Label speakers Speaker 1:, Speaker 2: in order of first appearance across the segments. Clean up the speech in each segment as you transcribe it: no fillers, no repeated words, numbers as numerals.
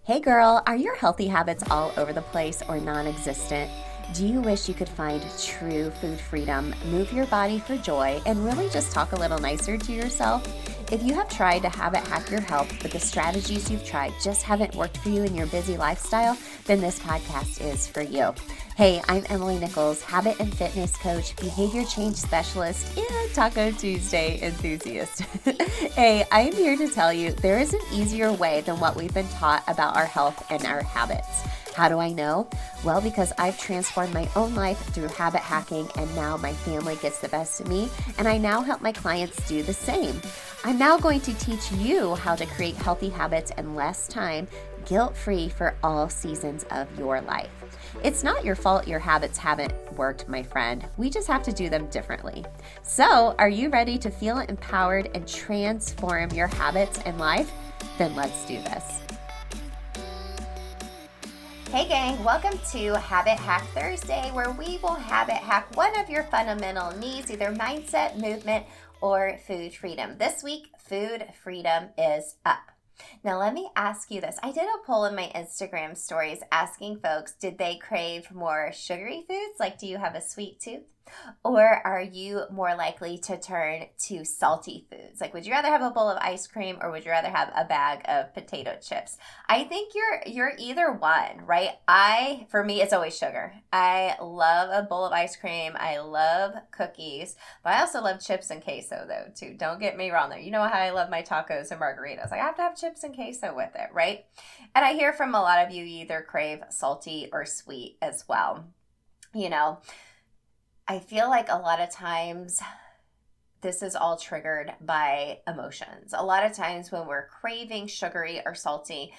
Speaker 1: Hey girl, are your healthy habits all over the place or non existent? Do you wish you could find true food freedom, move your body for joy, and really just talk a little nicer to yourself? If you have tried to habit hack your health, but the strategies you've tried just haven't worked for you in your busy lifestyle, then this podcast is for you. Hey, I'm Emily Nichols, habit and fitness coach, behavior change specialist, and Taco Tuesday enthusiast. Hey, I am here to tell you there is an easier way than what we've been taught about our health and our habits. How do I know? Well, because I've transformed my own life through habit hacking, and now my family gets the best of me, and I now help my clients do the same. I'm now going to teach you how to create healthy habits in less time, guilt-free for all seasons of your life. It's not your fault your habits haven't worked, my friend. We just have to do them differently. So, are you ready to feel empowered and transform your habits and life? Then let's do this. Hey gang, welcome to Habit Hack Thursday, where we will habit hack one of your fundamental needs, either mindset, movement, or food freedom. This week, food freedom is up. Now, let me ask you this. I did a poll in my Instagram stories asking folks, did they crave more sugary foods? Like, do you have a sweet tooth? Or are you more likely to turn to salty foods? Like, would you rather have a bowl of ice cream or would you rather have a bag of potato chips? I think you're either one, right? For me, it's always sugar. I love a bowl of ice cream. I love cookies, but I also love chips and queso though, too. Don't get me wrong there. You know how I love my tacos and margaritas. I have to have chips and queso with it, right? And I hear from a lot of you either crave salty or sweet as well. You know, I feel like a lot of times this is all triggered by emotions. A lot of times when we're craving sugary or salty,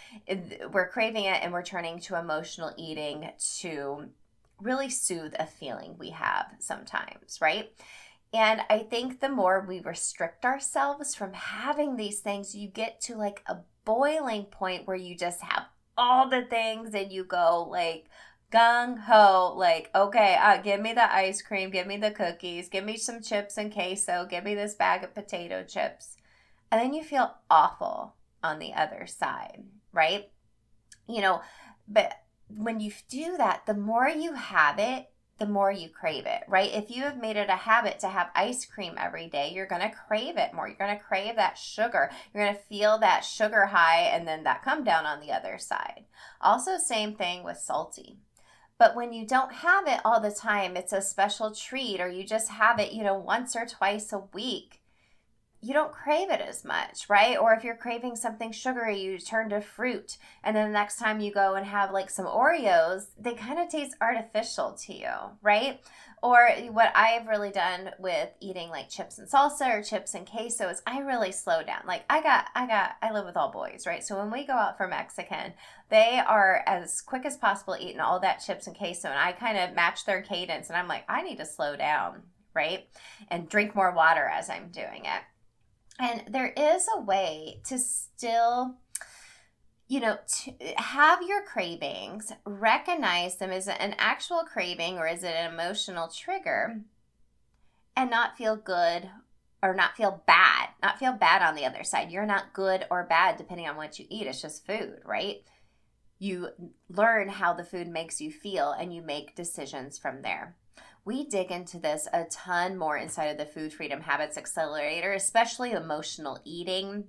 Speaker 1: we're craving it and we're turning to emotional eating to really soothe a feeling we have sometimes, right? And I think the more we restrict ourselves from having these things, you get to like a boiling point where you just have all the things and you go like, gung-ho, like, okay, give me the ice cream, give me the cookies, give me some chips and queso, give me this bag of potato chips. And then you feel awful on the other side, right? You know, but when you do that, the more you have it, the more you crave it, right? If you have made it a habit to have ice cream every day, you're going to crave it more. You're going to crave that sugar. You're going to feel that sugar high and then that come down on the other side. Also, same thing with salty. But when you don't have it all the time, it's a special treat, or you just have it, once or twice a week, you don't crave it as much, right? Or if you're craving something sugary, you turn to fruit. And then the next time you go and have like some Oreos, they kind of taste artificial to you, right? Or what I've really done with eating like chips and salsa or chips and queso is I really slow down. Like I live with all boys, right? So when we go out for Mexican, they are as quick as possible eating all that chips and queso. And I kind of match their cadence and I'm like, I need to slow down, right? And drink more water as I'm doing it. And there is a way to still, to have your cravings, recognize them as an actual craving or is it an emotional trigger, and not feel good or not feel bad on the other side. You're not good or bad depending on what you eat. It's just food, right? You learn how the food makes you feel and you make decisions from there. We dig into this a ton more inside of the Food Freedom Habits Accelerator, especially emotional eating,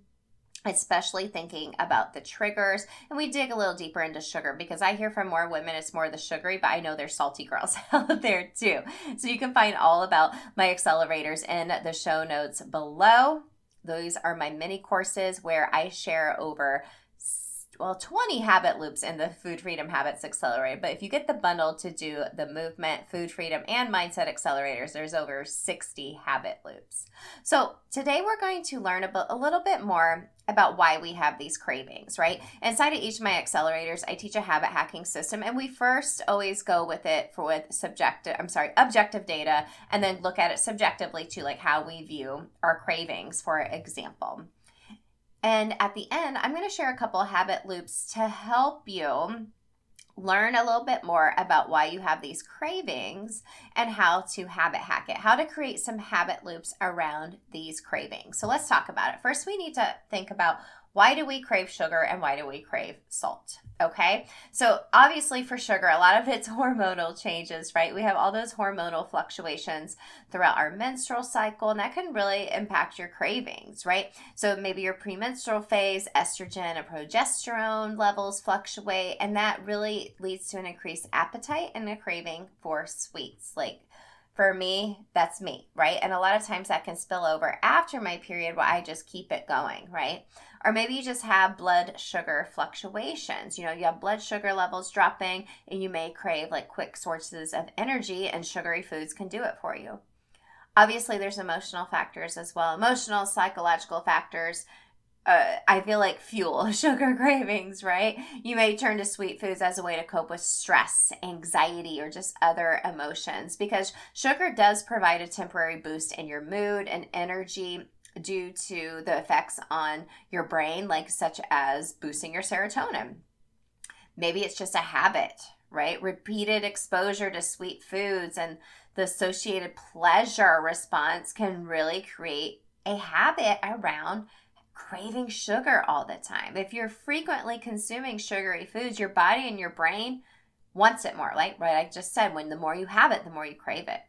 Speaker 1: especially thinking about the triggers. And we dig a little deeper into sugar because I hear from more women it's more the sugary, but I know there's salty girls out there too. So you can find all about my accelerators in the show notes below. Those are my mini courses where I share over 20 habit loops in the Food Freedom Habits Accelerator. But if you get the bundle to do the movement, food freedom, and mindset accelerators, there's over 60 habit loops. So today we're going to learn about a little bit more about why we have these cravings, right? Inside of each of my accelerators, I teach a habit hacking system, and we first always go with objective data, and then look at it subjectively to like how we view our cravings, for example. And at the end, I'm going to share a couple of habit loops to help you learn a little bit more about why you have these cravings and how to habit hack it, how to create some habit loops around these cravings. So let's talk about it. First, we need to think about Why do we crave sugar and why do we crave salt? Okay, so obviously for sugar, a lot of it's hormonal changes, right? We have all those hormonal fluctuations throughout our menstrual cycle, and that can really impact your cravings, right? So maybe your premenstrual phase, estrogen and progesterone levels fluctuate, and that really leads to an increased appetite and a craving for sweets. Like for me, that's me, right? And a lot of times that can spill over after my period where I just keep it going, right? Or maybe you just have blood sugar fluctuations. You know, you have blood sugar levels dropping and you may crave like quick sources of energy, and sugary foods can do it for you. Obviously, there's emotional factors as well. Emotional, psychological factors, I feel like fuel sugar cravings, right? You may turn to sweet foods as a way to cope with stress, anxiety, or just other emotions, because sugar does provide a temporary boost in your mood and energy due to the effects on your brain, like such as boosting your serotonin. Maybe it's just a habit, right? Repeated exposure to sweet foods and the associated pleasure response can really create a habit around craving sugar all the time. If you're frequently consuming sugary foods, your body and your brain wants it more. Like right, I just said, when the more you have it, the more you crave it.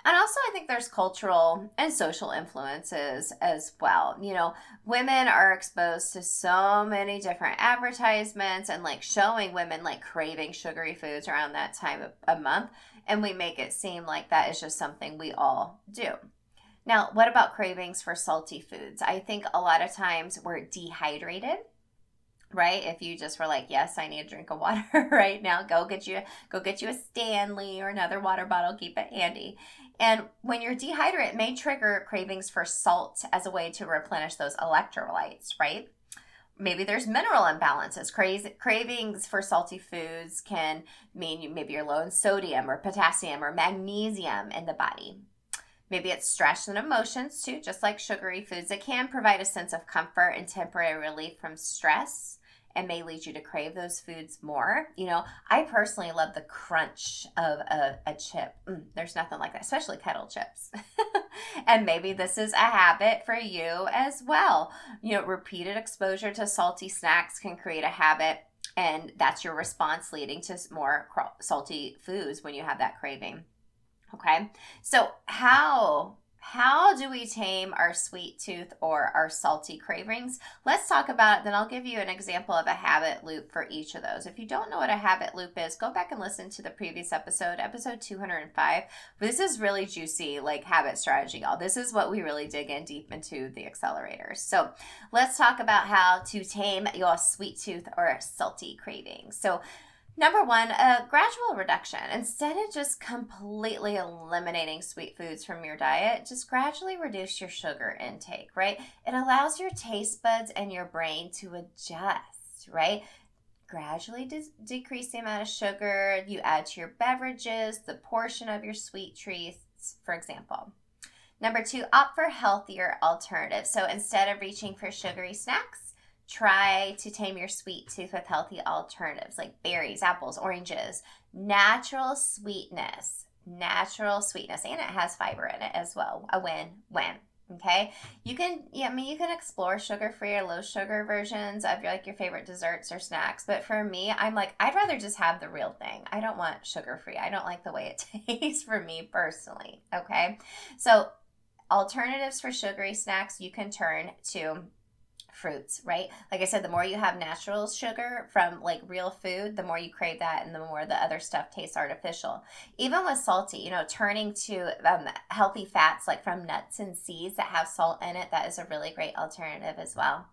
Speaker 1: And also, I think there's cultural and social influences as well. You know, women are exposed to so many different advertisements and like showing women like craving sugary foods around that time of a month. And we make it seem like that is just something we all do. Now, what about cravings for salty foods? I think a lot of times we're dehydrated, right? If you just were like, yes, I need a drink of water right now, go get you a Stanley or another water bottle, keep it handy. And when you're dehydrated, it may trigger cravings for salt as a way to replenish those electrolytes, right? Maybe there's mineral imbalances. Cravings for salty foods can mean maybe you're low in sodium or potassium or magnesium in the body. Maybe it's stress and emotions too, just like sugary foods. It can provide a sense of comfort and temporary relief from stress and may lead you to crave those foods more. You know, I personally love the crunch of a chip. There's nothing like that, especially kettle chips. And maybe this is a habit for you as well. You know, repeated exposure to salty snacks can create a habit, and that's your response leading to more salty foods when you have that craving. Okay, so how do we tame our sweet tooth or our salty cravings? Let's talk about it. Then I'll give you an example of a habit loop for each of those. If you don't know what a habit loop is, go back and listen to the previous episode 205. This is really juicy, like habit strategy, y'all. This is what we really dig in deep into the accelerators. So let's talk about how to tame your sweet tooth or salty cravings. So number one, a gradual reduction. Instead of just completely eliminating sweet foods from your diet, just gradually reduce your sugar intake, right? It allows your taste buds and your brain to adjust, right? Gradually decrease the amount of sugar you add to your beverages, the portion of your sweet treats, for example. Number two, opt for healthier alternatives. So instead of reaching for sugary snacks, try to tame your sweet tooth with healthy alternatives like berries, apples, oranges. Natural sweetness, and it has fiber in it as well. A win-win. Okay, you can explore sugar-free or low-sugar versions of your favorite desserts or snacks. But for me, I'm like, I'd rather just have the real thing. I don't want sugar-free. I don't like the way it tastes for me personally. Okay, so alternatives for sugary snacks, you can turn to fruits, right? Like I said, the more you have natural sugar from like real food, the more you crave that and the more the other stuff tastes artificial. Even with salty, turning to healthy fats like from nuts and seeds that have salt in it, that is a really great alternative as well.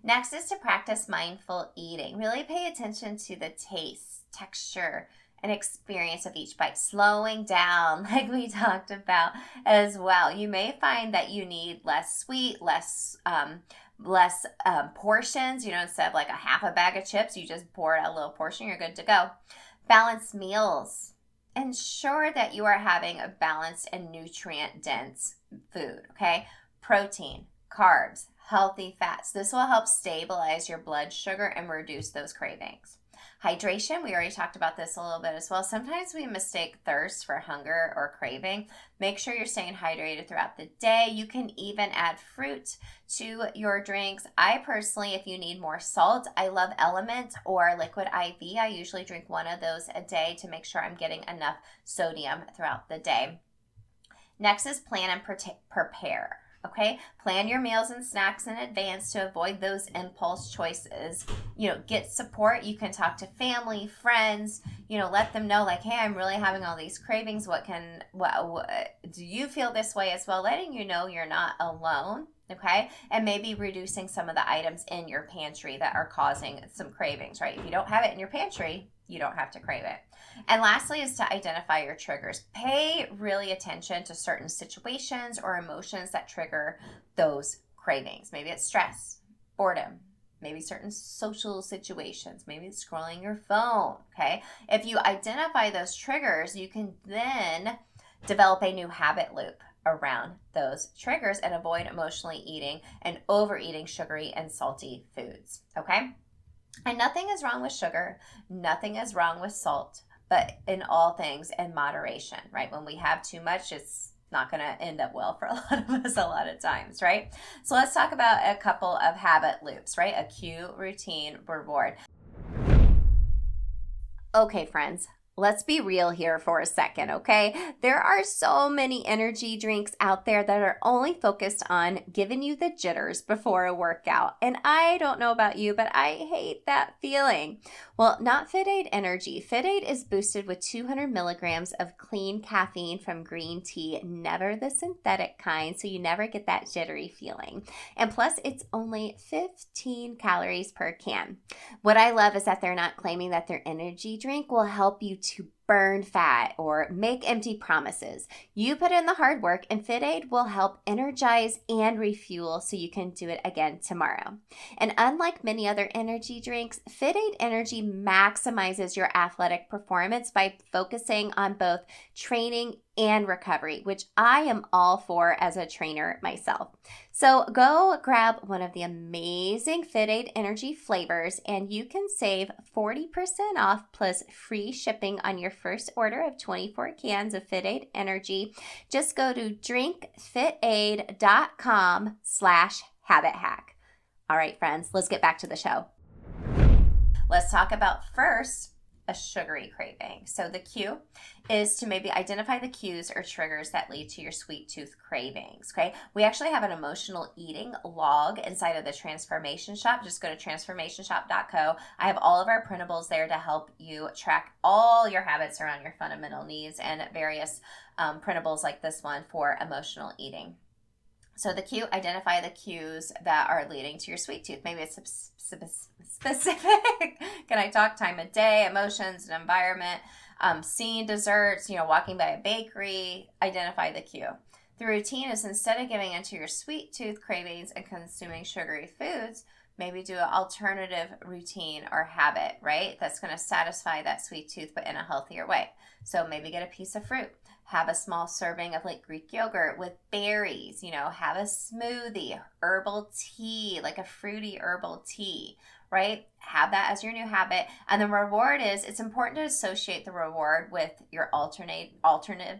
Speaker 1: Next is to practice mindful eating. Really pay attention to the taste, texture, and experience of each bite, slowing down like we talked about as well. You may find that you need less sweet, less portions. Instead of like a half a bag of chips, you just pour out a little portion, you're good to go. Balanced meals. Ensure that you are having a balanced and nutrient-dense food, okay? Protein, carbs, healthy fats. This will help stabilize your blood sugar and reduce those cravings. Hydration, we already talked about this a little bit as well. Sometimes we mistake thirst for hunger or craving. Make sure you're staying hydrated throughout the day. You can even add fruit to your drinks. I personally, if you need more salt, I love Element or Liquid IV. I usually drink one of those a day to make sure I'm getting enough sodium throughout the day. Next is plan and prepare. Okay, plan your meals and snacks in advance to avoid those impulse choices. Get support. You can talk to family, friends, let them know like, hey, I'm really having all these cravings. What do you feel this way as well? Letting you know you're not alone. Okay, and maybe reducing some of the items in your pantry that are causing some cravings, right? If you don't have it in your pantry, you don't have to crave it. And lastly is to identify your triggers. Pay really attention to certain situations or emotions that trigger those cravings. Maybe it's stress, boredom, maybe certain social situations, maybe it's scrolling your phone, okay? If you identify those triggers, you can then develop a new habit loop around those triggers and avoid emotionally eating and overeating sugary and salty foods, okay? And nothing is wrong with sugar, nothing is wrong with salt, but in all things in moderation, right? When we have too much, it's not going to end up well for a lot of us a lot of times, right? So let's talk about a couple of habit loops, right? A cue, routine, reward. Okay, friends. Let's be real here for a second, okay? There are so many energy drinks out there that are only focused on giving you the jitters before a workout. And I don't know about you, but I hate that feeling. Well, not Fit Aid Energy. Fit Aid is boosted with 200 milligrams of clean caffeine from green tea, never the synthetic kind, so you never get that jittery feeling. And plus, it's only 15 calories per can. What I love is that they're not claiming that their energy drink will help you to burn fat or make empty promises. You put in the hard work and Fit Aid will help energize and refuel so you can do it again tomorrow. And unlike many other energy drinks, Fit Aid Energy maximizes your athletic performance by focusing on both training and recovery, which I am all for as a trainer myself. So go grab one of the amazing Fit Aid Energy flavors and you can save 40% off plus free shipping on your first order of 24 cans of Fit Aid Energy. Just go to drinkfitaid.com/habit hack. All right, friends, let's get back to the show. Let's talk about first a sugary craving. So the cue is to maybe identify the cues or triggers that lead to your sweet tooth cravings, okay? We actually have an emotional eating log inside of the Transformation Shop. Just go to transformationshop.co. I have all of our printables there to help you track all your habits around your fundamental needs and various printables like this one for emotional eating. So the cue, identify the cues that are leading to your sweet tooth. Maybe it's specific. Can I talk time of day, emotions, and environment, seeing desserts, walking by a bakery, identify the cue. The routine is instead of giving into your sweet tooth cravings and consuming sugary foods, maybe do an alternative routine or habit, right? That's going to satisfy that sweet tooth, but in a healthier way. So maybe get a piece of fruit. Have a small serving of like Greek yogurt with berries, have a smoothie, herbal tea, like a fruity herbal tea, right? Have that as your new habit. And the reward is, it's important to associate the reward with your alternative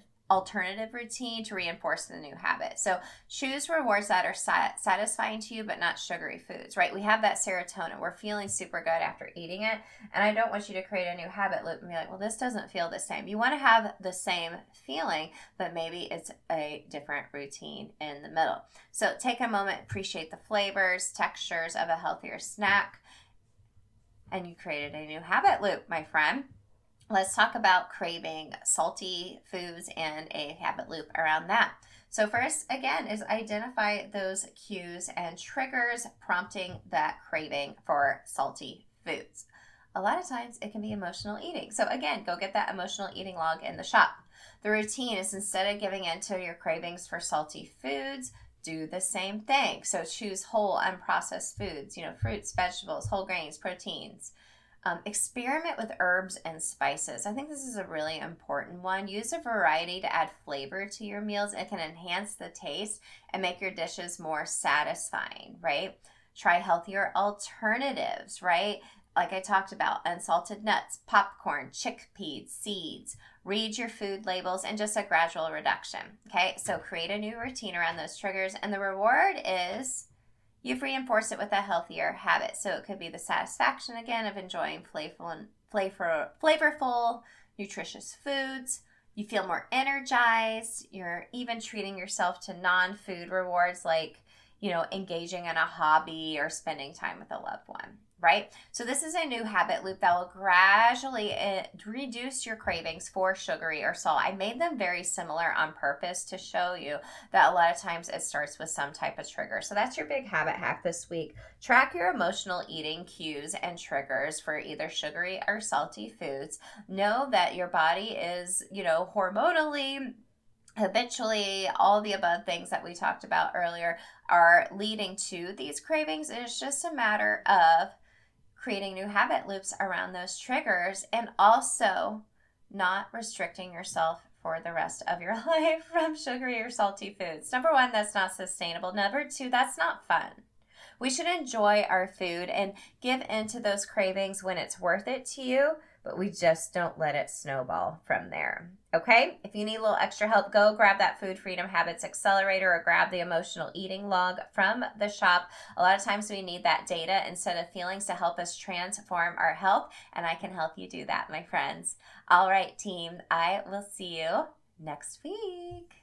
Speaker 1: routine to reinforce the new habit. So choose rewards that are satisfying to you, but not sugary foods, right? We have that serotonin. We're feeling super good after eating it. And I don't want you to create a new habit loop and be like, well, this doesn't feel the same. You want to have the same feeling, but maybe it's a different routine in the middle. So take a moment, appreciate the flavors, textures of a healthier snack, and you created a new habit loop, my friend. Let's talk about craving salty foods and a habit loop around that. So first, again, is identify those cues and triggers prompting that craving for salty foods. A lot of times it can be emotional eating. So again, go get that emotional eating log in the shop. The routine is instead of giving into your cravings for salty foods, do the same thing. So choose whole, unprocessed foods, fruits, vegetables, whole grains, proteins. Experiment with herbs and spices. I think this is a really important one. Use a variety to add flavor to your meals. It can enhance the taste and make your dishes more satisfying, right? Try healthier alternatives, right? like I talked about, unsalted nuts, popcorn, chickpeas, seeds. Read your food labels and just a gradual reduction. Okay, so create a new routine around those triggers, and the reward is you've reinforced it with a healthier habit. So it could be the satisfaction again of enjoying flavorful, nutritious foods. You feel more energized. You're even treating yourself to non-food rewards like, engaging in a hobby or spending time with a loved one, right? So this is a new habit loop that will gradually reduce your cravings for sugary or salt. I made them very similar on purpose to show you that a lot of times it starts with some type of trigger. So that's your big habit hack this week. Track your emotional eating cues and triggers for either sugary or salty foods. Know that your body is, hormonally, habitually, all the above things that we talked about earlier are leading to these cravings. And it's just a matter of creating new habit loops around those triggers and also not restricting yourself for the rest of your life from sugary or salty foods. Number one, that's not sustainable. Number two, that's not fun. We should enjoy our food and give into those cravings when it's worth it to you, but we just don't let it snowball from there. Okay? If you need a little extra help, go grab that Food Freedom Habits Accelerator or grab the emotional eating log from the shop. A lot of times we need that data instead of feelings to help us transform our health, and I can help you do that, my friends. All right, team, I will see you next week.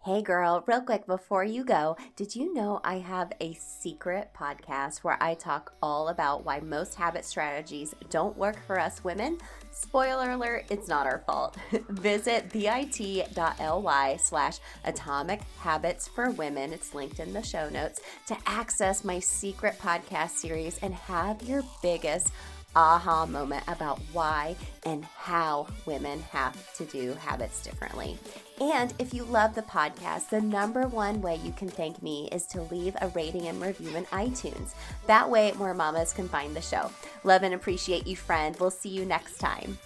Speaker 1: Hey girl, real quick before you go, did you know I have a secret podcast where I talk all about why most habit strategies don't work for us women? Spoiler alert, it's not our fault. Visit bit.ly/atomic habits for women. It's linked in the show notes to access my secret podcast series and have your biggest aha moment about why and how women have to do habits differently. And if you love the podcast, the number one way you can thank me is to leave a rating and review in iTunes. That way more mamas can find the show. Love and appreciate you, friend. We'll see you next time.